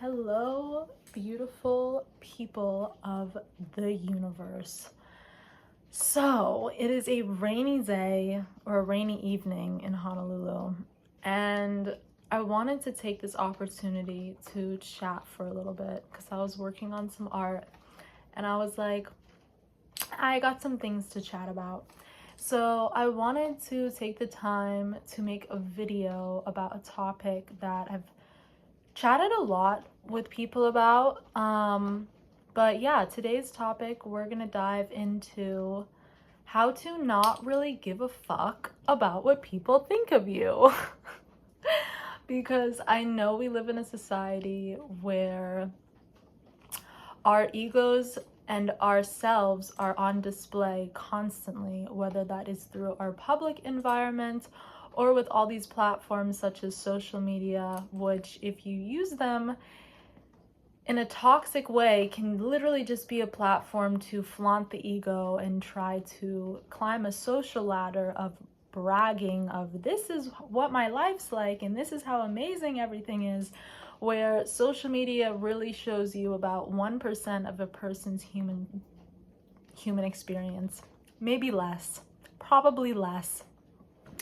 Hello, beautiful people of the universe. So, it is a rainy day or a rainy evening in Honolulu, and I wanted to take this opportunity to chat for a little bit because I was working on some art and I was like, I got some things to chat about. So, I wanted to take the time to make a video about a topic that I've chatted a lot with people about. But yeah, today's topic, we're gonna dive into how to not really give a fuck about what people think of you. Because I know we live in a society where our egos and ourselves are on display constantly, whether that is through our public environment or with all these platforms such as social media, which, if you use them in a toxic way, can literally just be a platform to flaunt the ego and try to climb a social ladder of bragging of this is what my life's like and this is how amazing everything is, where social media really shows you about 1% of a person's human experience, maybe less, probably less,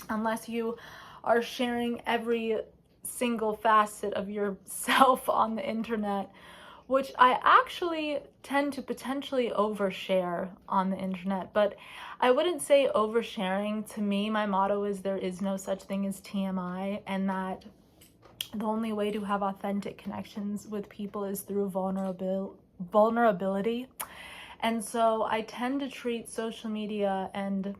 unless you are sharing every single facet of yourself on the internet, which I actually tend to potentially overshare on the internet. But I wouldn't say oversharing. To me, my motto is there is no such thing as TMI, and that the only way to have authentic connections with people is through vulnerability. And so I tend to treat social media and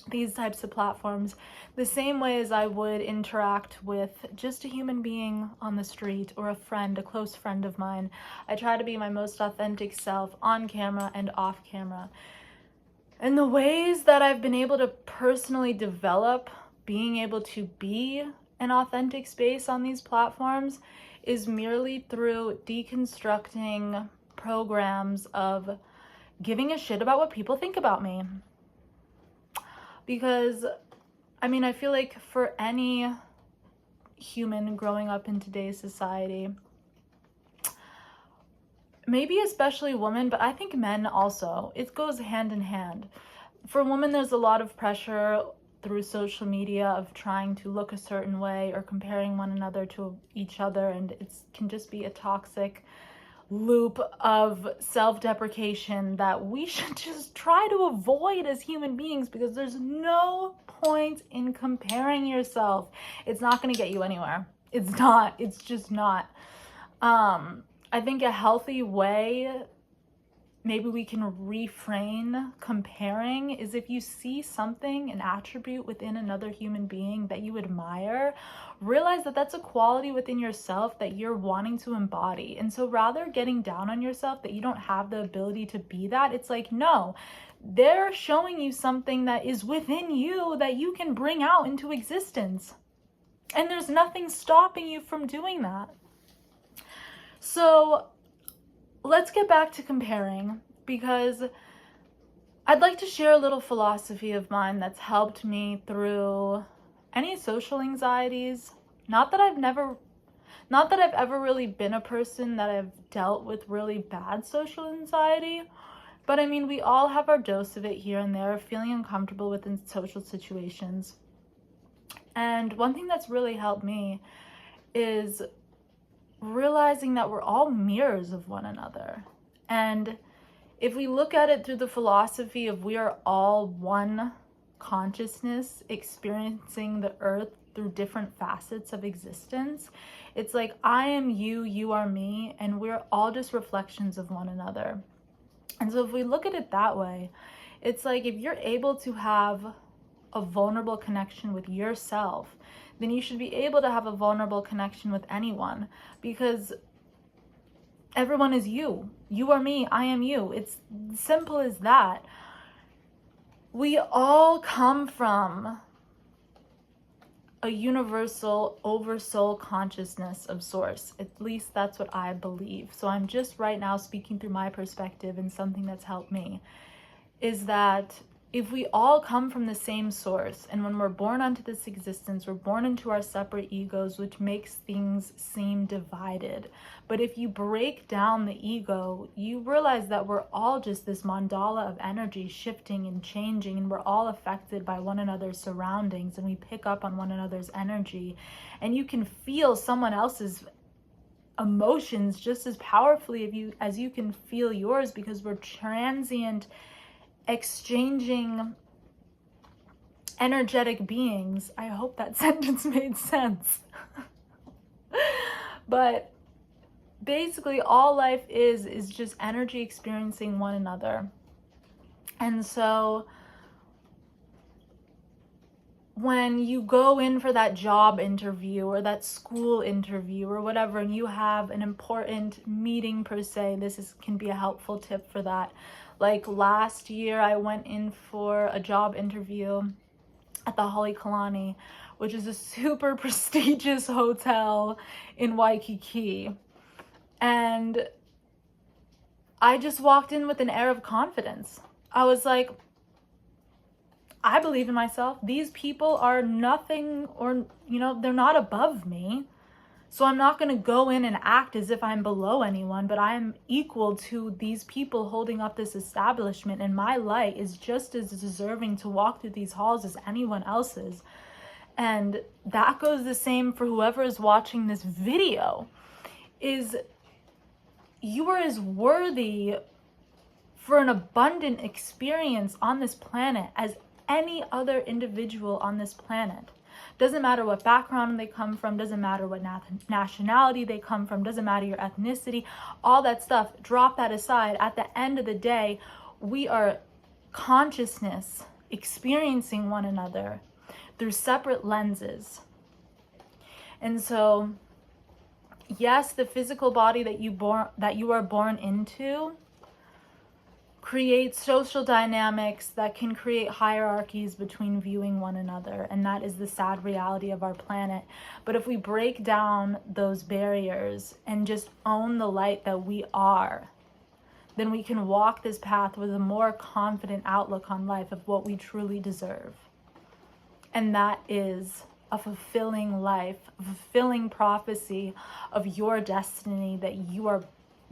these types of platforms the same way as I would interact with just a human being on the street or a friend, a close friend of mine. I try to be my most authentic self on camera and off camera. And the ways that I've been able to personally develop being able to be an authentic space on these platforms is merely through deconstructing programs of giving a shit about what people think about me. Because, I mean, I feel like for any human growing up in today's society, maybe especially women, but I think men also, it goes hand in hand. For women, there's a lot of pressure through social media of trying to look a certain way or comparing one another to each other, and it can just be a toxic loop of self-deprecation that we should just try to avoid as human beings, because there's no point in comparing yourself. It's not going to get you anywhere. It's just not. I think a healthy way maybe we can refrain comparing is if you see something, an attribute within another human being that you admire, realize that that's a quality within yourself that you're wanting to embody. And so rather getting down on yourself that you don't have the ability to be that, it's like, no, they're showing you something that is within you that you can bring out into existence. And there's nothing stopping you from doing that. So let's get back to comparing, because I'd like to share a little philosophy of mine that's helped me through any social anxieties. Not that I've ever really been a person that I've dealt with really bad social anxiety, but I mean, we all have our dose of it here and there, feeling uncomfortable within social situations. And one thing that's really helped me is realizing that we're all mirrors of one another. And if we look at it through the philosophy of we are all one consciousness experiencing the earth through different facets of existence, it's like I am you, you are me, and we're all just reflections of one another. And so if we look at it that way, it's like if you're able to have a vulnerable connection with yourself, then you should be able to have a vulnerable connection with anyone, because everyone is you. You are me, I am you. It's simple as that. We all come from a universal oversoul consciousness of source. At least that's what I believe. So I'm just right now speaking through my perspective, and something that's helped me is that if we all come from the same source, and when we're born onto this existence, we're born into our separate egos, which makes things seem divided. But if you break down the ego, you realize that we're all just this mandala of energy shifting and changing, and we're all affected by one another's surroundings, and we pick up on one another's energy, and you can feel someone else's emotions just as powerfully as you can feel yours, because we're transient, exchanging energetic beings. I hope that sentence made sense. But basically all life is just energy experiencing one another. And so when you go in for that job interview or that school interview or whatever, and you have an important meeting per se, can be a helpful tip for that. Like last year, I went in for a job interview at the Halekulani, which is a super prestigious hotel in Waikiki. And I just walked in with an air of confidence. I was like, I believe in myself. These people are nothing, or, they're not above me. So I'm not going to go in and act as if I'm below anyone, but I'm equal to these people holding up this establishment, and my light is just as deserving to walk through these halls as anyone else's. And that goes the same for whoever is watching this video. You are as worthy for an abundant experience on this planet as any other individual on this planet. Doesn't matter what background they come from, doesn't matter what nationality they come from, doesn't matter your ethnicity, all that stuff, drop that aside. At the end of the day, we are consciousness experiencing one another through separate lenses. And so, yes, the physical body that you are born into creates social dynamics that can create hierarchies between viewing one another, and that is the sad reality of our planet. But if we break down those barriers and just own the light that we are, then we can walk this path with a more confident outlook on life of what we truly deserve. And that is a fulfilling life, a fulfilling prophecy of your destiny that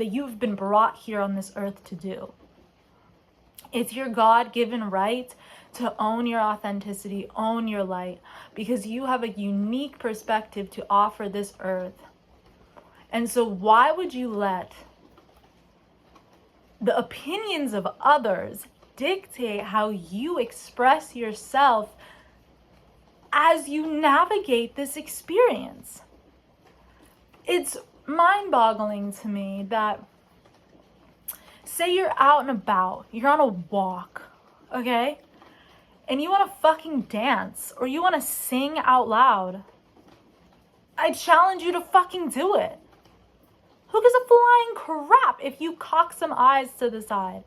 you've been brought here on this earth to do. It's your God-given right to own your authenticity, own your light, because you have a unique perspective to offer this earth. And so why would you let the opinions of others dictate how you express yourself as you navigate this experience? It's mind-boggling to me that, say you're out and about, you're on a walk, okay? And you want to fucking dance, or you want to sing out loud. I challenge you to fucking do it. Who gives a flying crap if you cock some eyes to the side?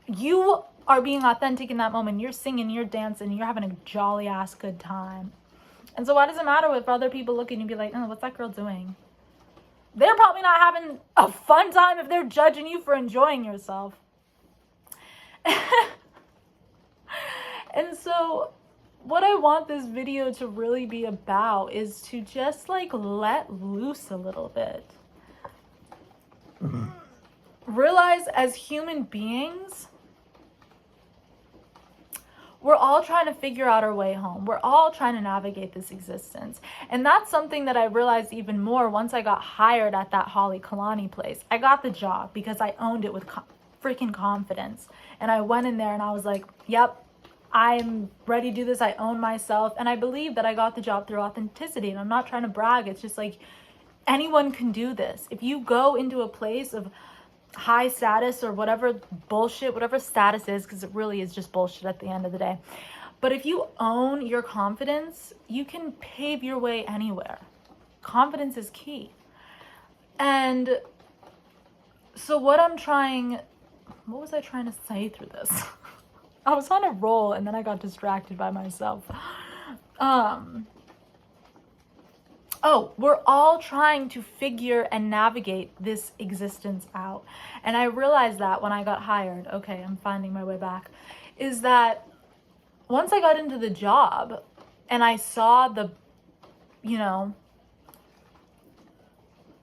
You are being authentic in that moment. You're singing, you're dancing, you're having a jolly ass good time. And so why does it matter if other people look at you and be like, oh, what's that girl doing? They're probably not having a fun time if they're judging you for enjoying yourself. And so what I want this video to really be about is to just let loose a little bit. Realize as human beings, we're all trying to figure out our way home. We're all trying to navigate this existence. And that's something that I realized even more once I got hired at that Halekulani place. I got the job because I owned it with freaking confidence. And I went in there and I was like, yep, I'm ready to do this. I own myself. And I believe that I got the job through authenticity. And I'm not trying to brag. It's just like anyone can do this. If you go into a place of high status or whatever bullshit, whatever status is, because it really is just bullshit at the end of the day. But if you own your confidence, you can pave your way anywhere. Confidence is key. And so what was I trying to say through this? I was on a roll and then I got distracted by myself. Oh, we're all trying to figure and navigate this existence out. And I realized that when I got hired, okay, I'm finding my way back, is that once I got into the job and I saw the, you know,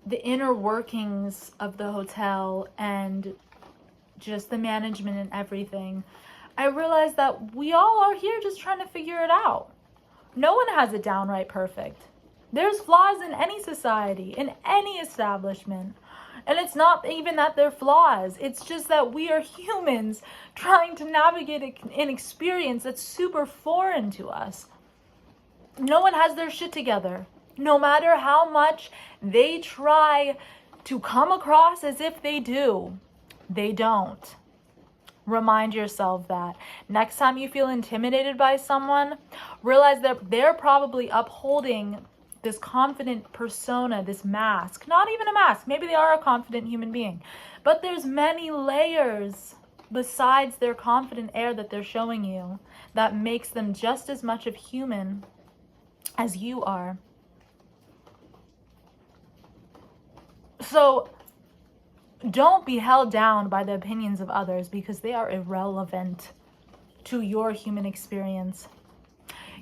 the inner workings of the hotel and just the management and everything, I realized that we all are here just trying to figure it out. No one has it downright perfect. There's flaws in any society, in any establishment. And it's not even that they're flaws. It's just that we are humans trying to navigate an experience that's super foreign to us. No one has their shit together. No matter how much they try to come across as if they do, they don't. Remind yourself that. Next time you feel intimidated by someone, realize that they're probably upholding this confident persona, this mask. Not even a mask. Maybe they are a confident human being. But there's many layers besides their confident air that they're showing you that makes them just as much of human as you are. So don't be held down by the opinions of others because they are irrelevant to your human experience.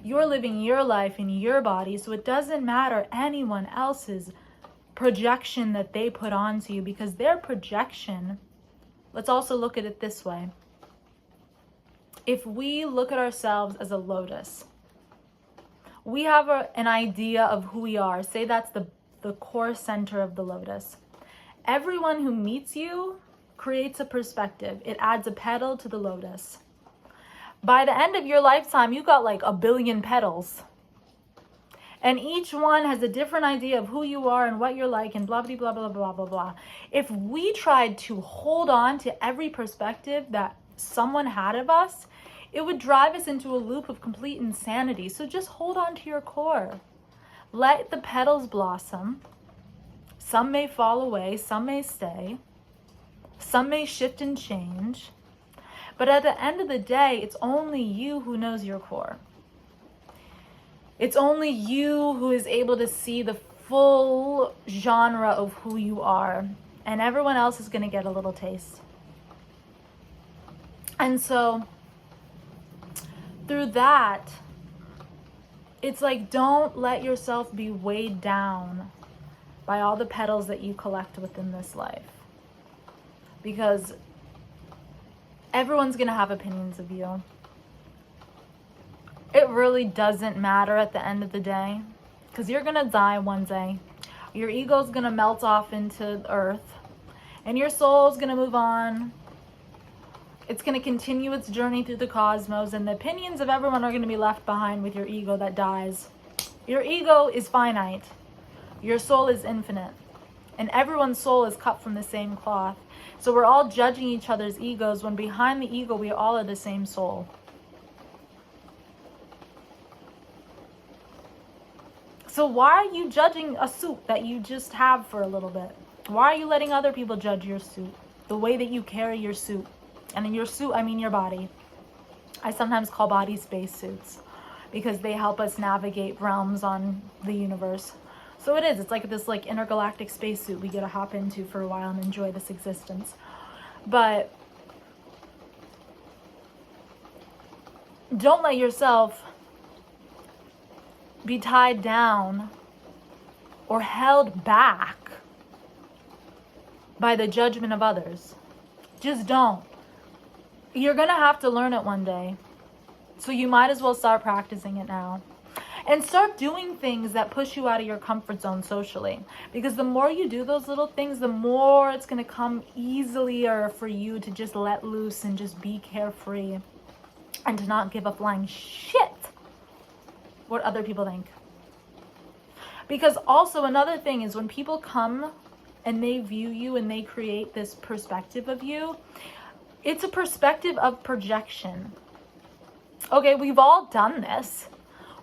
You're living your life in your body, so it doesn't matter anyone else's projection that they put onto you, because their projection, let's also look at it this way. If we look at ourselves as a lotus, we have an idea of who we are. Say that's the core center of the lotus. Everyone who meets you creates a perspective. It adds a petal to the lotus. By the end of your lifetime, you got like 1 billion petals. And each one has a different idea of who you are and what you're like and blah, blah, blah, blah, blah, blah, blah. If we tried to hold on to every perspective that someone had of us, it would drive us into a loop of complete insanity. So just hold on to your core. Let the petals blossom. Some may fall away, some may stay, some may shift and change. But at the end of the day, it's only you who knows your core. It's only you who is able to see the full genre of who you are. And everyone else is going to get a little taste. And so, through that, it's like, don't let yourself be weighed down by all the petals that you collect within this life. Because everyone's going to have opinions of you. It really doesn't matter at the end of the day, because you're going to die one day. Your ego's going to melt off into the earth, and your soul's going to move on. It's going to continue its journey through the cosmos, and the opinions of everyone are going to be left behind with your ego that dies. Your ego is finite. Your soul is infinite. And everyone's soul is cut from the same cloth. So we're all judging each other's egos when behind the ego we all are the same soul. So why are you judging a suit that you just have for a little bit? Why are you letting other people judge your suit? The way that you carry your suit. And in your suit, I mean your body. I sometimes call bodies spacesuits because they help us navigate realms on the universe. So it is. It's like this like intergalactic spacesuit we get to hop into for a while and enjoy this existence. But don't let yourself be tied down or held back by the judgment of others. Just don't. You're going to have to learn it one day. So you might as well start practicing it now. And start doing things that push you out of your comfort zone socially. Because the more you do those little things, the more it's going to come easier for you to just let loose and just be carefree. And to not give a flying shit what other people think. Because also another thing is when people come and they view you and they create this perspective of you, it's a perspective of projection. Okay, we've all done this.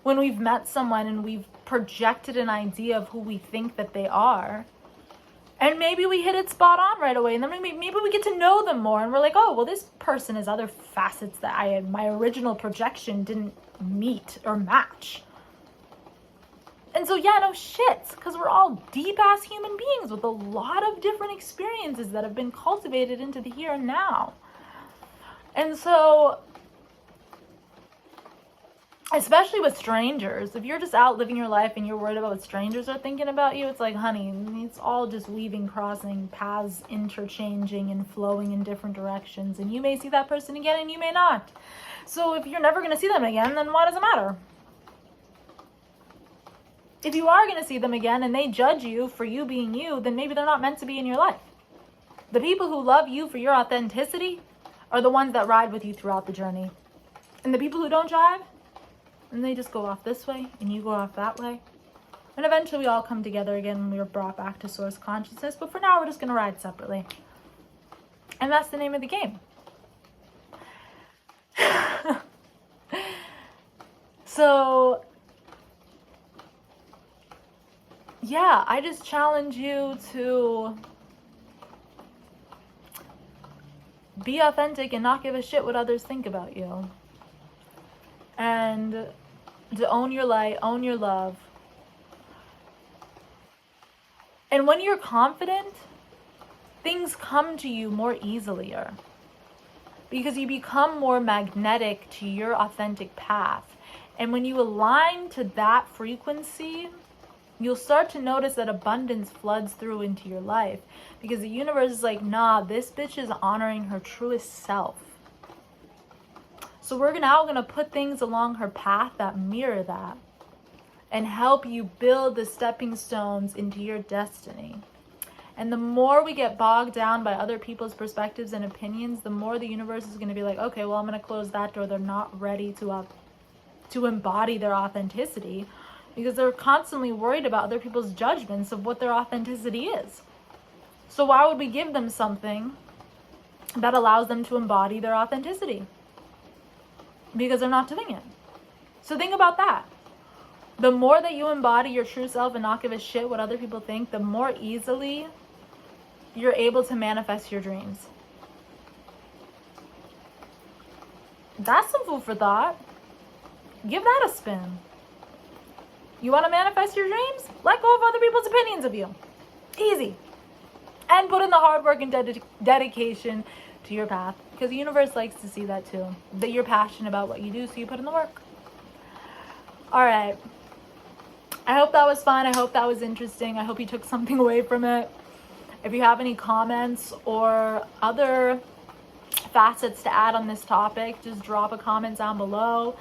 When we've met someone and we've projected an idea of who we think that they are. And maybe we hit it spot on right away. And then maybe we get to know them more. And we're like, oh, well, this person has other facets that my original projection didn't meet or match. And so, yeah, no shit, because we're all deep-ass human beings with a lot of different experiences that have been cultivated into the here and now. And so, especially with strangers, if you're just out living your life and you're worried about what strangers are thinking about you, it's like, honey, it's all just weaving, crossing, paths interchanging and flowing in different directions. And you may see that person again and you may not. So if you're never going to see them again, then why does it matter? If you are going to see them again and they judge you for you being you, then maybe they're not meant to be in your life. The people who love you for your authenticity are the ones that ride with you throughout the journey. And the people who don't jive, and they just go off this way and you go off that way. And eventually we all come together again and we're brought back to source consciousness. But for now, we're just going to ride separately. And that's the name of the game. So, yeah, I just challenge you to be authentic and not give a shit what others think about you. And to own your light, own your love. And when you're confident, things come to you more easily. Because you become more magnetic to your authentic path. And when you align to that frequency, you'll start to notice that abundance floods through into your life. Because the universe is like, nah, this bitch is honoring her truest self. So we're now going to put things along her path that mirror that. And help you build the stepping stones into your destiny. And the more we get bogged down by other people's perspectives and opinions, the more the universe is going to be like, okay, well, I'm going to close that door. They're not ready to embody their authenticity because they're constantly worried about other people's judgments of what their authenticity is. So why would we give them something that allows them to embody their authenticity? Because they're not doing it. So think about that. The more that you embody your true self and not give a shit what other people think, the more easily you're able to manifest your dreams. That's some food for thought. Give that a spin. You want to manifest your dreams? Let go of other people's opinions of you. Easy. And put in the hard work and dedication to your path. Because the universe likes to see that too. That you're passionate about what you do, so you put in the work. Alright. I hope that was fun. I hope that was interesting. I hope you took something away from it. If you have any comments or other facets to add on this topic, just drop a comment down below.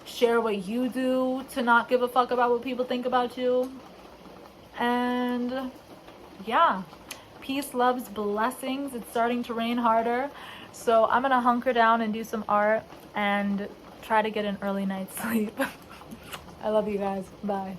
Share what you do to not give a fuck about what people think about you. And yeah, peace, loves, blessings. It's starting to rain harder. So I'm going to hunker down and do some art and try to get an early night's sleep. I love you guys. Bye.